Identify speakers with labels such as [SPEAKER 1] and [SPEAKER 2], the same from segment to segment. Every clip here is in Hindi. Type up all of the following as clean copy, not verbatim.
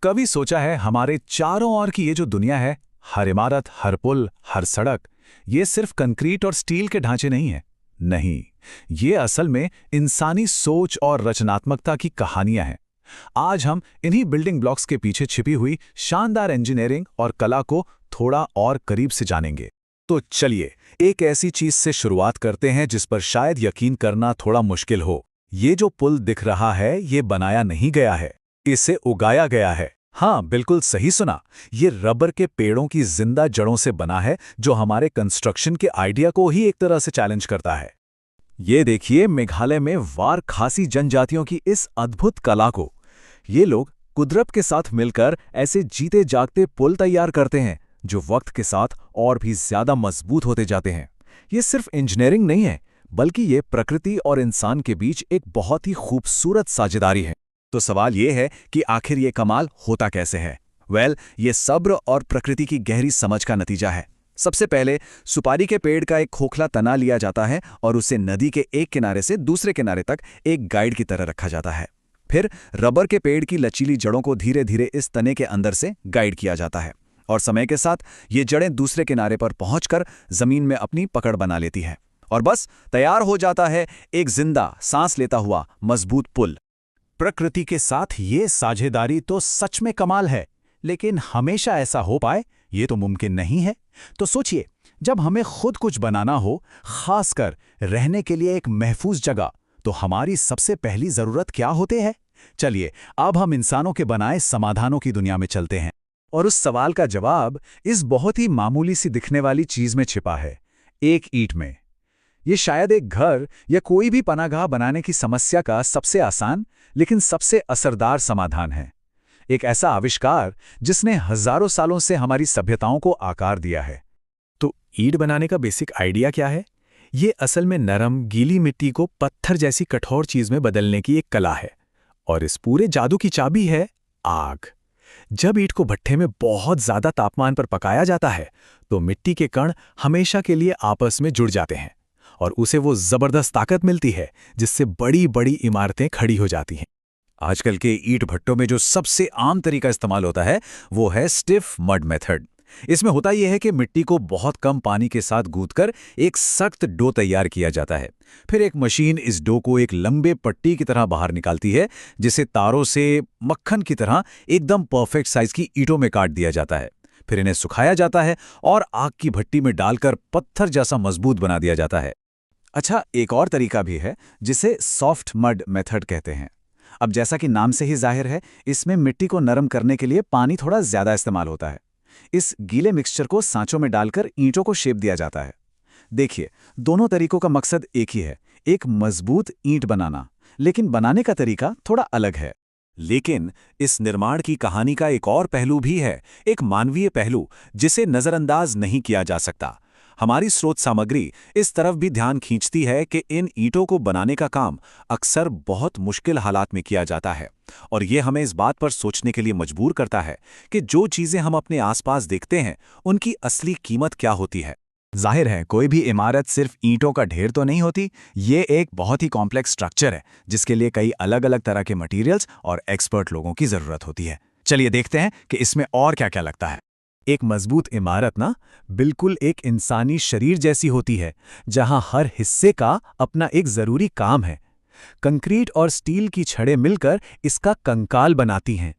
[SPEAKER 1] कभी सोचा है हमारे चारों ओर की ये जो दुनिया है, हर इमारत, हर पुल, हर सड़क, ये सिर्फ कंक्रीट और स्टील के ढांचे नहीं है। नहीं, ये असल में इंसानी सोच और रचनात्मकता की कहानियां हैं। आज हम इन्हीं बिल्डिंग ब्लॉक्स के पीछे छिपी हुई शानदार इंजीनियरिंग और कला को थोड़ा और करीब से जानेंगे। तो चलिए, एक ऐसी चीज से शुरुआत करते हैं जिस पर शायद यकीन करना थोड़ा मुश्किल हो। ये जो पुल दिख रहा है, ये बनाया नहीं गया है, इसे उगाया गया है। हाँ, बिल्कुल सही सुना। ये रबर के पेड़ों की जिंदा जड़ों से बना है, जो हमारे कंस्ट्रक्शन के आइडिया को ही एक तरह से चैलेंज करता है। ये देखिए मेघालय में वार खासी जनजातियों की इस अद्भुत कला को। ये लोग कुदरत के साथ मिलकर ऐसे जीते जागते पुल तैयार करते हैं, जो वक्त के साथ और भी ज्यादा मजबूत होते जाते हैं। ये सिर्फ इंजीनियरिंग नहीं है, बल्कि ये प्रकृति और इंसान के बीच एक बहुत ही खूबसूरत साझेदारी है। तो सवाल ये है कि आखिर ये कमाल होता कैसे है? ये सब्र और प्रकृति की गहरी समझ का नतीजा है। सबसे पहले सुपारी के पेड़ का एक खोखला तना लिया जाता है और उसे नदी के एक किनारे से दूसरे किनारे तक एक गाइड की तरह रखा जाता है। फिर रबर के पेड़ की लचीली जड़ों को धीरे धीरे इस तने के अंदर से गाइड किया जाता है, और समय के साथ ये जड़ें दूसरे किनारे पर पहुंचकर जमीन में अपनी पकड़ बना लेती हैं, और बस तैयार हो जाता है एक जिंदा, सांस लेता हुआ मजबूत पुल। प्रकृति के साथ ये साझेदारी तो सच में कमाल है, लेकिन हमेशा ऐसा हो पाए ये तो मुमकिन नहीं है। तो सोचिए, जब हमें खुद कुछ बनाना हो, खासकर रहने के लिए एक महफूज जगह, तो हमारी सबसे पहली जरूरत क्या होते है? चलिए, अब हम इंसानों के बनाए समाधानों की दुनिया में चलते हैं, और उस सवाल का जवाब इस बहुत ही मामूली सी दिखने वाली चीज में छिपा है, एक ईंट में। ये शायद एक घर या कोई भी पनाहगाह बनाने की समस्या का सबसे आसान लेकिन सबसे असरदार समाधान है। एक ऐसा आविष्कार जिसने हजारों सालों से हमारी सभ्यताओं को आकार दिया है।
[SPEAKER 2] तो ईंट बनाने का बेसिक आइडिया क्या है? ये असल में नरम, गीली मिट्टी को पत्थर जैसी कठोर चीज में बदलने की एक कला है, और इस पूरे जादू की चाबी है आग। जब ईंट को भट्ठे में बहुत ज्यादा तापमान पर पकाया जाता है, तो मिट्टी के कण हमेशा के लिए आपस में जुड़ जाते हैं, और उसे वो जबरदस्त ताकत मिलती है जिससे बड़ी बड़ी इमारतें खड़ी हो जाती हैं।
[SPEAKER 1] आजकल के ईंट भट्टों में जो सबसे आम तरीका इस्तेमाल होता है, वो है स्टिफ मड मेथड। इसमें होता यह है कि मिट्टी को बहुत कम पानी के साथ गूंथकर एक सख्त डो तैयार किया जाता है। फिर एक मशीन इस डो को एक लंबे पट्टी की तरह बाहर निकालती है, जिसे तारों से मक्खन की तरह एकदम परफेक्ट साइज की ईंटों में काट दिया जाता है। फिर इन्हें सुखाया जाता है और आग की भट्टी में डालकर पत्थर जैसा मजबूत बना दिया जाता है। अच्छा, एक और तरीका भी है जिसे सॉफ्ट मड मेथड कहते हैं। अब जैसा कि नाम से ही जाहिर है, इसमें मिट्टी को नरम करने के लिए पानी थोड़ा ज्यादा इस्तेमाल होता है। इस गीले मिक्सचर को सांचों में डालकर ईंटों को शेप दिया जाता है। देखिए, दोनों तरीकों का मकसद एक ही है, एक मजबूत ईंट बनाना, लेकिन बनाने का तरीका थोड़ा अलग है। लेकिन इस निर्माण की कहानी का एक और पहलू भी है, एक मानवीय पहलू जिसे नजरअंदाज नहीं किया जा सकता। हमारी स्रोत सामग्री इस तरफ भी ध्यान खींचती है कि इन ईंटों को बनाने का काम अक्सर बहुत मुश्किल हालात में किया जाता है, और ये हमें इस बात पर सोचने के लिए मजबूर करता है कि जो चीजें हम अपने आसपास देखते हैं, उनकी असली कीमत क्या होती है।
[SPEAKER 2] जाहिर है, कोई भी इमारत सिर्फ ईंटों का ढेर तो नहीं होती। ये एक बहुत ही कॉम्प्लेक्स स्ट्रक्चर है, जिसके लिए कई अलग अलग तरह के मटेरियल्स और एक्सपर्ट लोगों की जरूरत होती है। चलिए देखते हैं कि इसमें और क्या क्या लगता है। एक मजबूत इमारत ना बिल्कुल एक इंसानी शरीर जैसी होती है, जहां हर हिस्से का अपना एक जरूरी काम है। कंक्रीट और स्टील की छड़ें मिलकर इसका कंकाल बनाती हैं।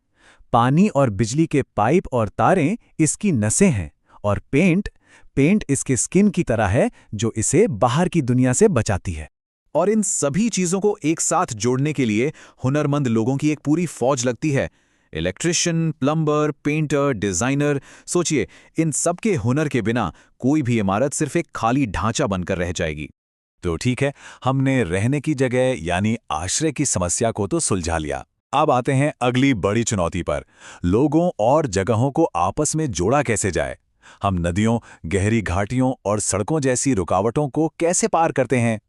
[SPEAKER 2] पानी और बिजली के पाइप और तारें इसकी नसें हैं, और पेंट इसके स्किन की तरह है, जो इसे बाहर की दुनिया से बचाती है।
[SPEAKER 1] और इन सभी चीजों को एक साथ जोड़ने के लिए हुनरमंद लोगों की एक पूरी फौज लगती है। Electrician, plumber, painter, designer. सोचिए, इन सबके हुनर के बिना कोई भी इमारत सिर्फ एक खाली ढांचा बनकर रह जाएगी। तो ठीक है, हमने रहने की जगह यानी आश्रय की समस्या को तो सुलझा लिया। अब आते हैं अगली बड़ी चुनौती पर, लोगों और जगहों को आपस में जोड़ा कैसे जाए। हम नदियों, गहरी घाटियों और सड़कों जैसी रुकावटों को कैसे पार करते हैं?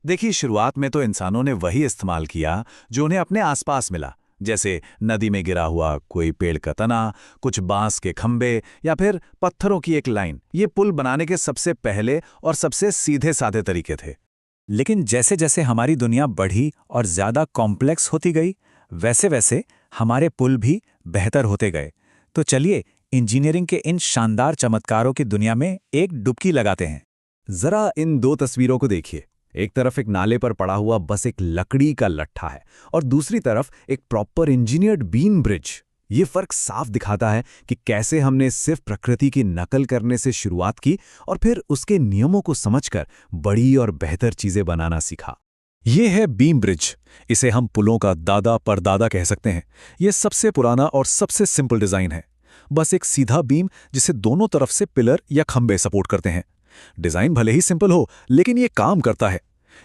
[SPEAKER 1] देखिए, शुरुआत में तो इंसानों ने वही इस्तेमाल किया जो उन्हें अपने आसपास मिला, जैसे नदी में गिरा हुआ कोई पेड़ का तना, कुछ बांस के खंभे, या फिर पत्थरों की एक लाइन। ये पुल बनाने के सबसे पहले और सबसे सीधे साधे तरीके थे। लेकिन जैसे जैसे हमारी दुनिया बढ़ी और ज्यादा कॉम्प्लेक्स होती गई, वैसे वैसे हमारे पुल भी
[SPEAKER 2] बेहतर होते गए। तो चलिए इंजीनियरिंग के इन शानदार चमत्कारों की दुनिया में एक डुबकी लगाते हैं।
[SPEAKER 1] जरा इन दो तस्वीरों को देखिए। एक तरफ एक नाले पर पड़ा हुआ बस एक लकड़ी का लट्ठा है और दूसरी तरफ एक प्रॉपर इंजीनियर्ड बीम ब्रिज। ये फर्क साफ दिखाता है कि कैसे हमने सिर्फ प्रकृति की नकल करने से शुरुआत की और फिर उसके नियमों को समझकर बड़ी और बेहतर चीजें बनाना सीखा। ये है बीम ब्रिज। इसे हम पुलों का दादा परदादा कह सकते हैं। ये सबसे पुराना और सबसे सिंपल डिजाइन है। बस एक सीधा बीम जिसे दोनों तरफ से पिलर या खंबे सपोर्ट करते हैं। डिजाइन भले ही सिंपल हो, लेकिन ये काम करता है।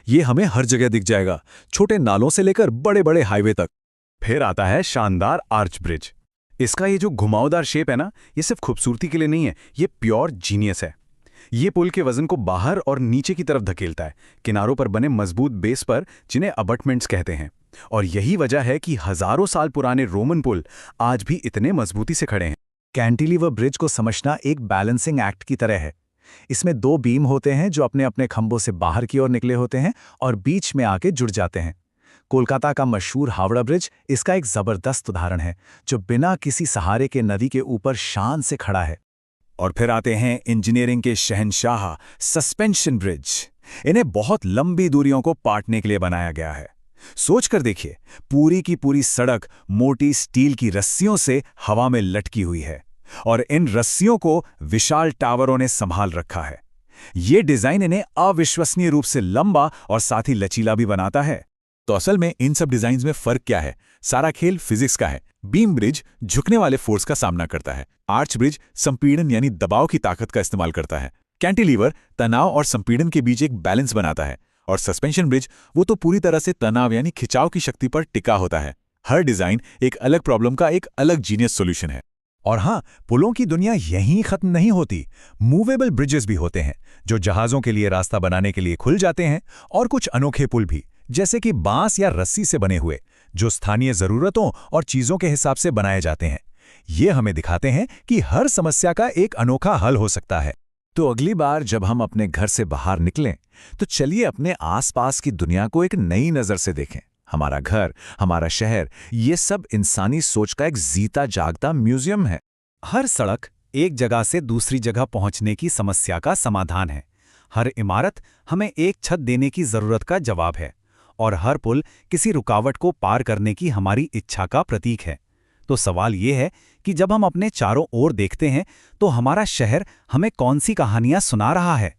[SPEAKER 1] ये हमें हर जगह दिख जाएगा, छोटे नालों से लेकर बड़े बड़े हाईवे तक। फिर आता है शानदार आर्च ब्रिज। इसका ये जो घुमावदार शेप है ना, ये सिर्फ खूबसूरती के लिए नहीं है, ये प्योर जीनियस है। ये पुल के वजन को बाहर और नीचे की तरफ धकेलता है, किनारों पर बने मजबूत बेस पर, जिन्हें अबटमेंट्स कहते हैं। और यही वजह है कि हजारों साल पुराने रोमन पुल आज भी इतने मजबूती से खड़े हैं।
[SPEAKER 2] कैंटिलीवर ब्रिज को समझना एक बैलेंसिंग एक्ट की तरह है। इसमें दो बीम होते हैं जो अपने अपने खंभों से बाहर की ओर निकले होते हैं और बीच में आके जुड़ जाते हैं। कोलकाता का मशहूर हावड़ा ब्रिज इसका एक जबरदस्त उदाहरण है, जो बिना किसी सहारे के नदी के ऊपर शान से खड़ा है।
[SPEAKER 1] और फिर आते हैं इंजीनियरिंग के शहंशाह सस्पेंशन ब्रिज। इन्हें बहुत लंबी दूरियों को पाटने के लिए बनाया गया है। सोचकर देखिए, पूरी की पूरी सड़क मोटी स्टील की रस्सियों से हवा में लटकी हुई है और इन रस्सियों को विशाल टावरों ने संभाल रखा है। ये डिजाइन इन्हें अविश्वसनीय रूप से लंबा और साथ ही लचीला भी बनाता है। तो असल में इन सब डिजाइन्स में फर्क क्या है? सारा खेल फिजिक्स का है। बीम ब्रिज झुकने वाले फोर्स का सामना करता है। आर्च ब्रिज संपीड़न यानी दबाव की ताकत का इस्तेमाल करता है। कैंटिलीवर तनाव और संपीड़न के बीच एक बैलेंस बनाता है। और सस्पेंशन ब्रिज वो तो पूरी तरह से तनाव यानी खिंचाव की शक्ति पर टिका होता है। हर डिजाइन एक अलग प्रॉब्लम का एक अलग जीनियस सॉल्यूशन है।
[SPEAKER 2] और हाँ, पुलों की दुनिया यहीं खत्म नहीं होती। मूवेबल ब्रिजेस भी होते हैं जो जहाजों के लिए रास्ता बनाने के लिए खुल जाते हैं, और कुछ अनोखे पुल भी, जैसे कि बांस या रस्सी से बने हुए, जो स्थानीय जरूरतों और चीजों के हिसाब से बनाए जाते हैं। ये हमें दिखाते हैं कि हर समस्या का एक अनोखा हल हो सकता है। तो अगली बार जब हम अपने घर से बाहर निकलें, तो चलिए अपने आसपास की दुनिया को एक नई नजर से देखें। हमारा घर, हमारा शहर, ये सब इंसानी सोच का एक जीता जागता म्यूजियम है। हर सड़क एक जगह से दूसरी जगह पहुंचने की समस्या का समाधान है। हर इमारत हमें एक छत देने की जरूरत का जवाब है, और हर पुल किसी रुकावट को पार करने की हमारी इच्छा का प्रतीक है। तो सवाल ये है कि जब हम अपने चारों ओर देखते हैं, तो हमारा शहर हमें कौन सी कहानियां सुना रहा है?